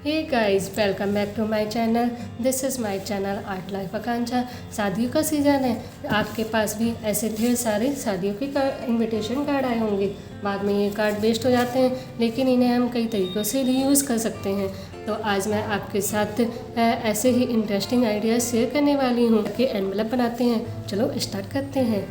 Hey guys, welcome back to my channel. This is my channel art life Akanksha. शादियों का season है, आपके पास भी ऐसे ढेर सारे शादियों के इनविटेशन कार्ड आए होंगे। बाद में ये कार्ड वेस्ट हो जाते हैं, लेकिन इन्हें हम कई तरीक़ों से रीयूज़ कर सकते हैं। तो आज मैं आपके साथ ऐसे ही इंटरेस्टिंग आइडियाज़ शेयर करने वाली हूँ कि एनवेलप बनाते हैं। चलो स्टार्ट करते हैं।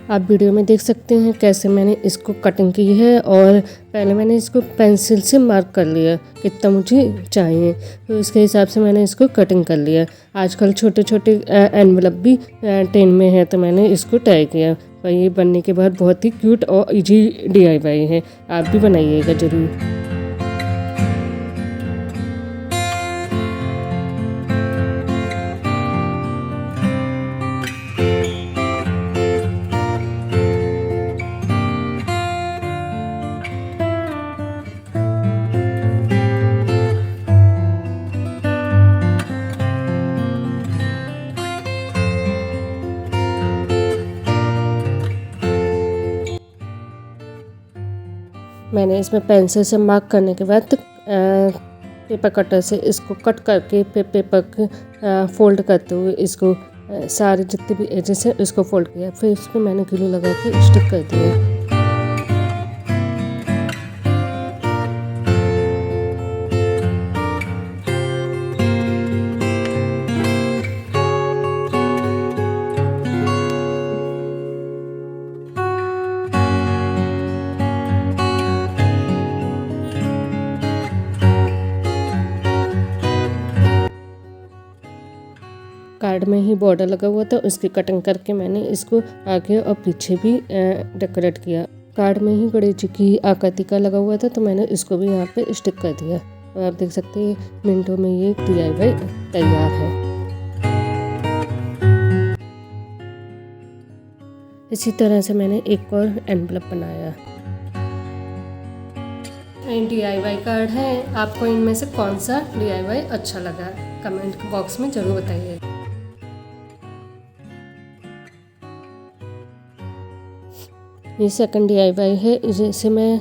आप वीडियो में देख सकते हैं कैसे मैंने इसको कटिंग की है, और पहले मैंने इसको पेंसिल से मार्क कर लिया कितना मुझे चाहिए, तो इसके हिसाब से मैंने इसको कटिंग कर लिया। आजकल छोटे छोटे एनवलप भी 10 में है, तो मैंने इसको ट्राई किया और ये बनने के बाद बहुत ही क्यूट और इजी DIY है। आप भी बनाइएगा ज़रूर। मैंने इसमें पेंसिल से मार्क करने के बाद पेपर कटर से इसको कट करके पेपर को फोल्ड करते हुए इसको सारे जितने भी एजेस हैं इसको फोल्ड किया। फिर इस पर मैंने ग्लू लगा के स्टिक कर दिया। कार्ड में ही बॉर्डर लगा हुआ था, उसकी कटिंग करके मैंने इसको आगे और पीछे भी डेकोरेट किया। कार्ड में ही गणेश जी की आकृति का लगा हुआ था, तो मैंने इसको भी यहाँ पे स्टिक कर दिया। और आप देख सकते हैं मिनटों में ये DIY तैयार है। इसी तरह से मैंने एक और एनवलप बनाया। DIY कार्ड है, आपको इनमें से कौन सा DIY अच्छा लगा कमेंट बॉक्स में ज़रूर बताइए। ये सेकंड DIY है, इसे मैं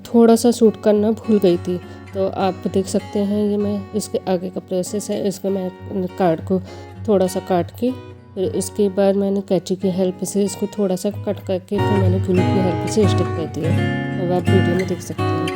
थोड़ा सा शूट करना भूल गई थी, तो आप देख सकते हैं ये मैं इसके आगे का प्रोसेस है। इसको मैं कार्ड को थोड़ा सा काट के, फिर इसके बाद मैंने कैंची की हेल्प से इसको थोड़ा सा कट करके फिर मैंने ग्लू की हेल्प से स्टिक कर दिया। अब आप वीडियो में देख सकते हैं।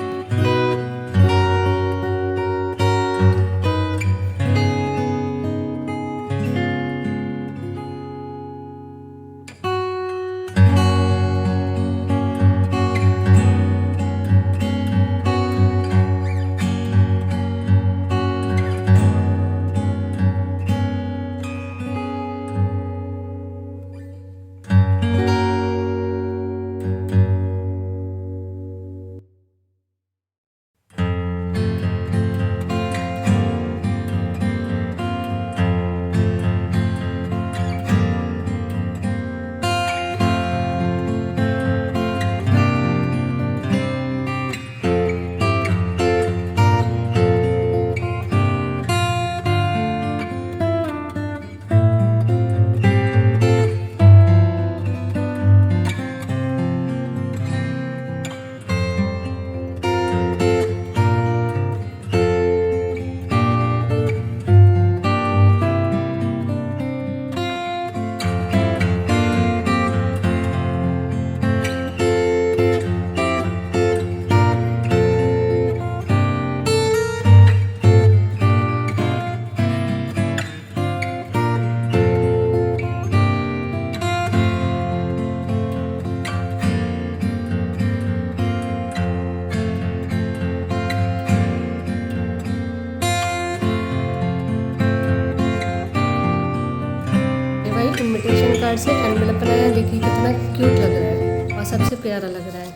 इनविटेशन कार्ड से एनवेलप बनाया, देखिए कितना क्यूट लग रहा है और सबसे प्यारा लग रहा है।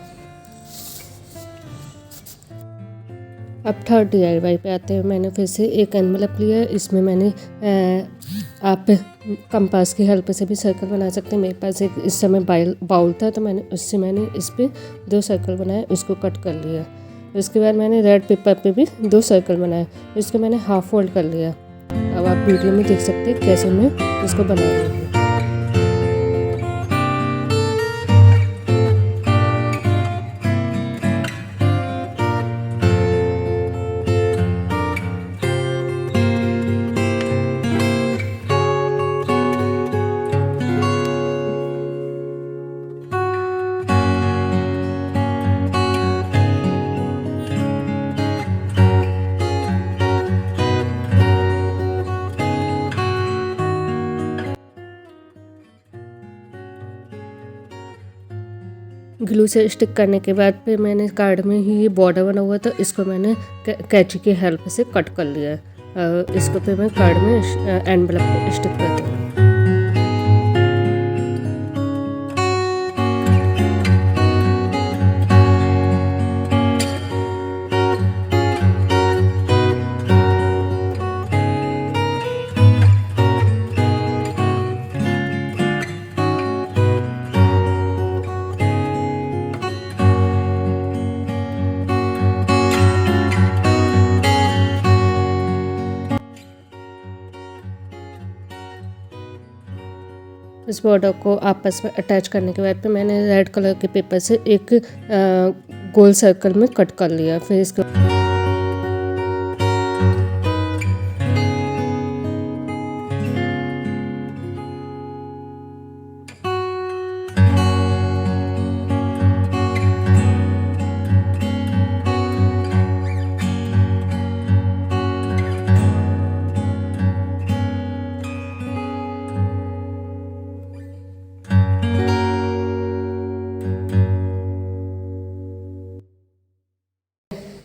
अब थर्ड DIY पे आते हैं। मैंने फिर से एक एनवेलप लिया, इसमें मैंने आप कंपास की हेल्प से भी सर्कल बना सकते हैं। मेरे पास एक इस समय बाउल था, तो मैंने उससे इस पर 2 सर्कल बनाए, उसको कट कर लिया। उसके बाद मैंने रेड पेपर पे भी 2 सर्कल बनाए। इसको मैंने हाफ फोल्ड कर लिया। अब आप वीडियो में देख सकते हैं कैसे मैं इसको बना रही हूँ। ग्लू से स्टिक करने के बाद फिर मैंने कार्ड में ही ये बॉर्डर बना हुआ था, इसको मैंने कैंची की हेल्प से कट कर लिया। इसको फिर मैं कार्ड में एनवेलप पे स्टिक कर दूँ। इस बॉर्डर को आपस में अटैच करने के बाद फिर मैंने रेड कलर के पेपर से एक गोल सर्कल में कट कर लिया। फिर इसको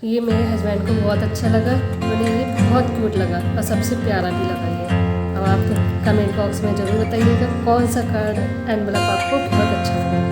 ये मेरे हस्बैंड को बहुत अच्छा लगा, उन्हें ये बहुत क्यूट लगा और सबसे प्यारा भी लगा ये। अब आप कमेंट बॉक्स में ज़रूर बताइएगा कौन सा कार्ड एनवेलप आपको बहुत अच्छा लगा।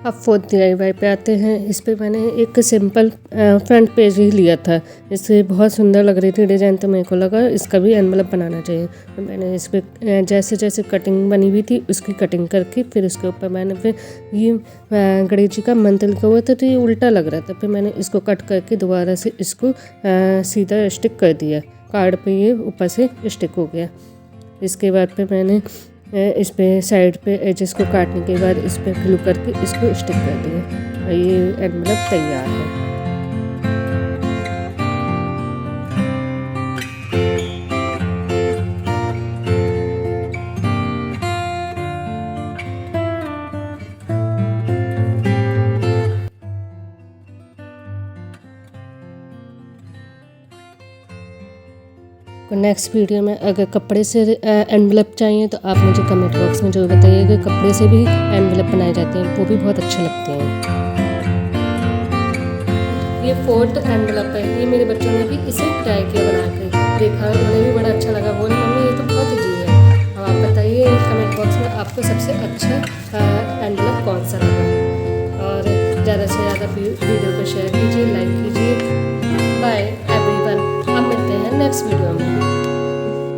अब 4th DIY पे आते हैं। इस पे मैंने एक सिंपल फ्रंट पेज ही लिया था। इससे बहुत सुंदर लग रही थी डिज़ाइन, तो मेरे को लगा इसका भी एनवेलप बनाना चाहिए। तो मैंने इस पे जैसे जैसे कटिंग बनी हुई थी उसकी कटिंग करके फिर उसके ऊपर मैंने फिर ये गणेश जी का मंत्र लिखा हुआ था, तो ये उल्टा लग रहा था। फिर मैंने इसको कट करके दोबारा से इसको सीधा स्टिक कर दिया। कार्ड पे ये ऊपर से स्टिक हो गया। इसके बाद फिर मैंने इस पे साइड पे एजेस को काटने के बाद इस पे ग्लू करके इसको स्टिक कर दिया और ये एनवेलप तैयार है। नेक्स्ट वीडियो में अगर कपड़े से एनवेलप चाहिए तो आप मुझे कमेंट बॉक्स में जरूर बताइएगा। कपड़े से भी एनवेलप बनाए जाते हैं, वो भी बहुत अच्छे लगते हैं। ये 4th एनवेलप है। ये मेरे बच्चों ने भी इसे ट्राई किया बना के देखा, उन्हें भी बड़ा अच्छा लगा। बोले मम्मी ये तो बहुत ईजी है। अब आप बताइए कमेंट बॉक्स में आपको सबसे अच्छा एनवेलप कौन सा लगा। और ज़्यादा से ज़्यादा वीडियो को शेयर कीजिए, लाइक कीजिए। बाय एवरीवन, अब मिलते हैं नेक्स्ट वीडियो में।